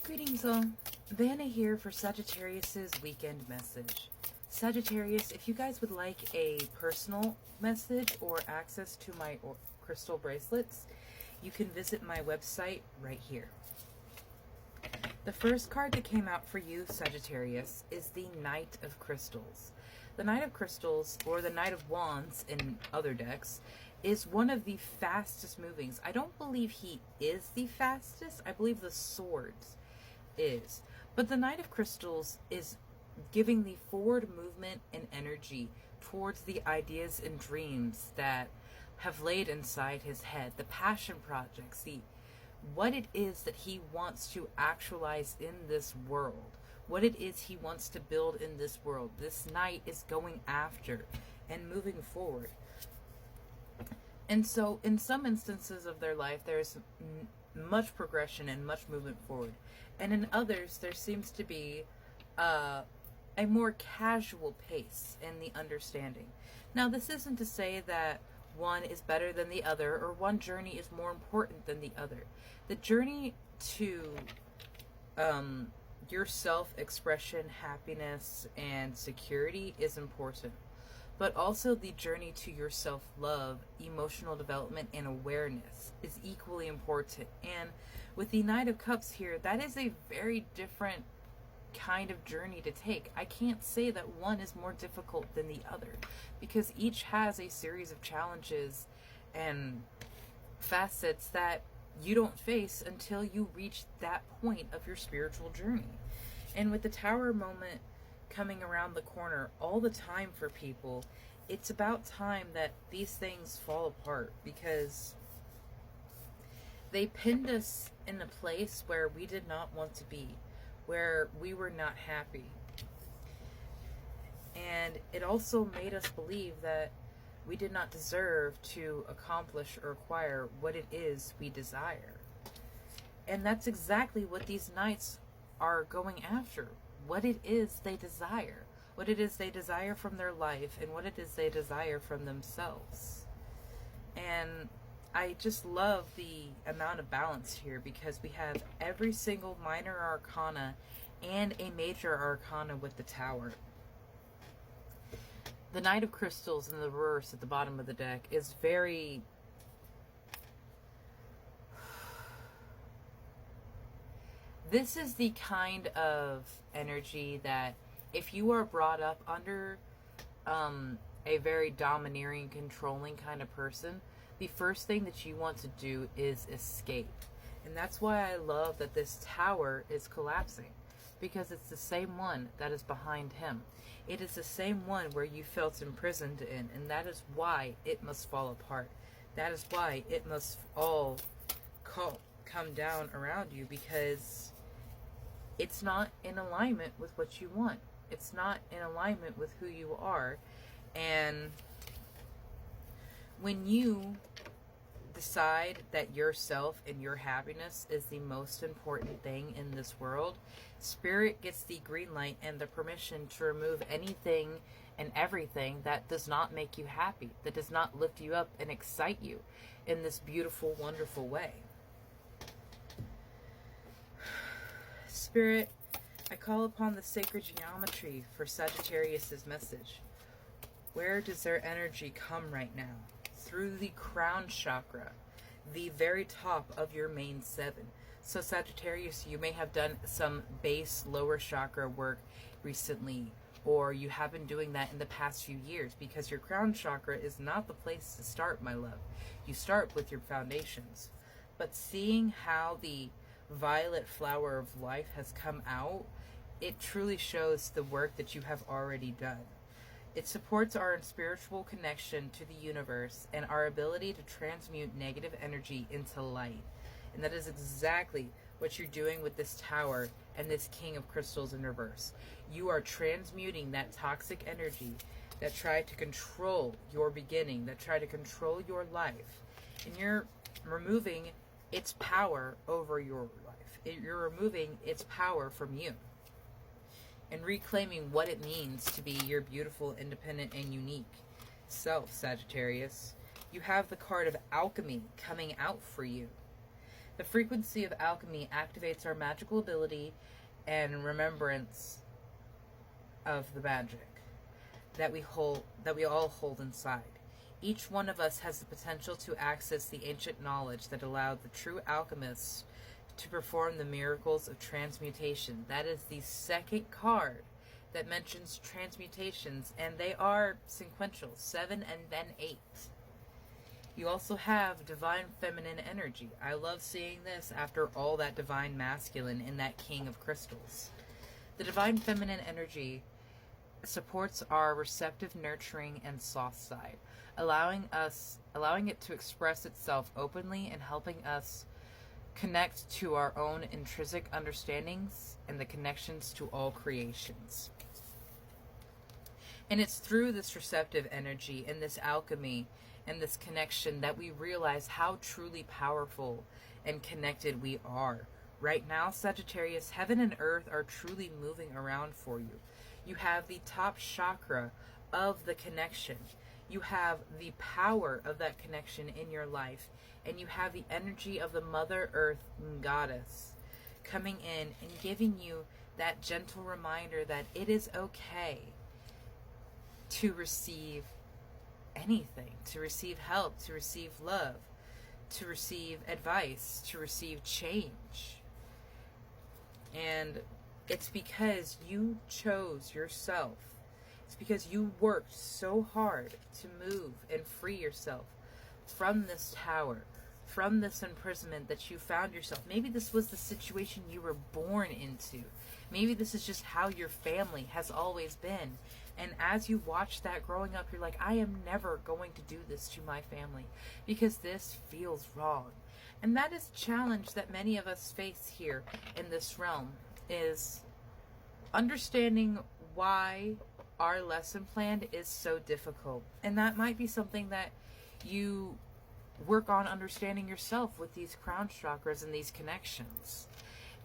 Greetings all, Vanna here for Sagittarius's weekend message. Sagittarius, if you guys would like a personal message or access to my crystal bracelets, you can visit my website right here. The first card that came out for you, Sagittarius, is the Knight of Crystals. The Knight of Crystals, or the Knight of Wands in other decks, is one of the fastest movings. I don't believe he is the fastest. I believe the Swords is. But the Knight of Crystals is giving the forward movement and energy towards the ideas and dreams that have laid inside his head, the passion projects, what it is that he wants to actualize in this world, what it is he wants to build in this world. This knight is going after and moving forward. And so in some instances of their life, there's much progression and much movement forward. And in others, there seems to be a more casual pace in the understanding. Now, this isn't to say that one is better than the other, or one journey is more important than the other. The journey to your self-expression, happiness, and security is important. But also the journey to your self-love, emotional development, and awareness is equally important. And with the Knight of Cups here, that is a very different kind of journey to take. I can't say that one is more difficult than the other, because each has a series of challenges and facets that you don't face until you reach that point of your spiritual journey. And with the Tower moment coming around the corner all the time for people, it's about time that these things fall apart, because they pinned us in a place where we did not want to be, where we were not happy. And it also made us believe that we did not deserve to accomplish or acquire what it is we desire. And that's exactly what these knights are going after. What it is they desire. What it is they desire from their life, and what it is they desire from themselves. And I just love the amount of balance here, because we have every single minor arcana and a major arcana with the Tower. The Knight of Crystals in the reverse at the bottom of the deck is very... This is the kind of energy that if you are brought up under a very domineering, controlling kind of person, the first thing that you want to do is escape. And that's why I love that this Tower is collapsing, because it's the same one that is behind him. It is the same one where you felt imprisoned in, and that is why it must fall apart. That is why it must all come down around you, because it's not in alignment with what you want. It's not in alignment with who you are. And when you decide that yourself and your happiness is the most important thing in this world, Spirit gets the green light and the permission to remove anything and everything that does not make you happy, that does not lift you up and excite you in this beautiful, wonderful way. Spirit, I call upon the sacred geometry for Sagittarius's message. Where does their energy come right now? Through the crown chakra, the very top of your main seven. So Sagittarius, you may have done some base lower chakra work recently, or you have been doing that in the past few years, because your crown chakra is not the place to start, my love. You start with your foundations. But seeing how the violet flower of life has come out, it truly shows the work that you have already done. It supports our spiritual connection to the universe and our ability to transmute negative energy into light. And that is exactly what you're doing with this Tower and this King of Crystals in reverse. You are transmuting that toxic energy that tried to control your beginning, that tried to control your life. And you're removing its power over your life. You're removing its power from you, and reclaiming what it means to be your beautiful, independent, and unique self, Sagittarius. You have the card of alchemy coming out for you. The frequency of alchemy activates our magical ability and remembrance of the magic that we all hold inside. Each one of us has the potential to access the ancient knowledge that allowed the true alchemists to perform the miracles of transmutation. That is the second card that mentions transmutations, and they are sequential, 7 and then 8. You also have divine feminine energy. I love seeing this after all that divine masculine in that king of crystals. The divine feminine energy supports our receptive, nurturing, and soft side, allowing it to express itself openly and helping us connect to our own intrinsic understandings and the connections to all creations. And it's through this receptive energy and this alchemy and this connection that we realize how truly powerful and connected we are. Right now, Sagittarius, heaven and earth are truly moving around for you. You have the top chakra of the connection. You have the power of that connection in your life. And you have the energy of the Mother Earth Goddess coming in and giving you that gentle reminder that it is okay to receive anything, to receive help, to receive love, to receive advice, to receive change. And it's because you chose yourself. It's because you worked so hard to move and free yourself from this tower, from this imprisonment that you found yourself. Maybe this was the situation you were born into. Maybe this is just how your family has always been. And as you watch that growing up, you're like, I am never going to do this to my family because this feels wrong. And that is a challenge that many of us face here in this realm, is understanding why our lesson plan is so difficult. And that might be something that you work on understanding yourself with these crown chakras and these connections,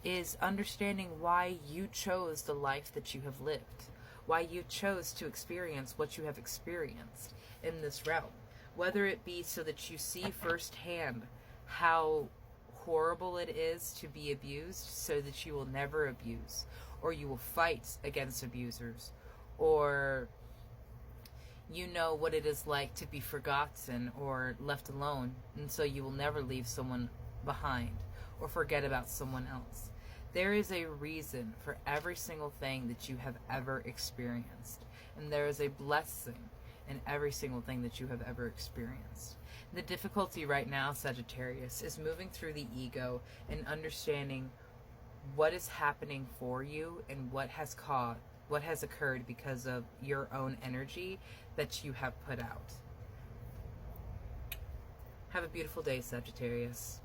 is understanding why you chose the life that you have lived, why you chose to experience what you have experienced in this realm, whether it be so that you see firsthand how horrible it is to be abused so that you will never abuse, or you will fight against abusers, or you know what it is like to be forgotten or left alone, and so you will never leave someone behind or forget about someone else. There is a reason for every single thing that you have ever experienced, and there is a blessing in every single thing that you have ever experienced. The difficulty right now, Sagittarius, is moving through the ego and understanding what is happening for you and what has occurred because of your own energy that you have put out. Have a beautiful day, Sagittarius.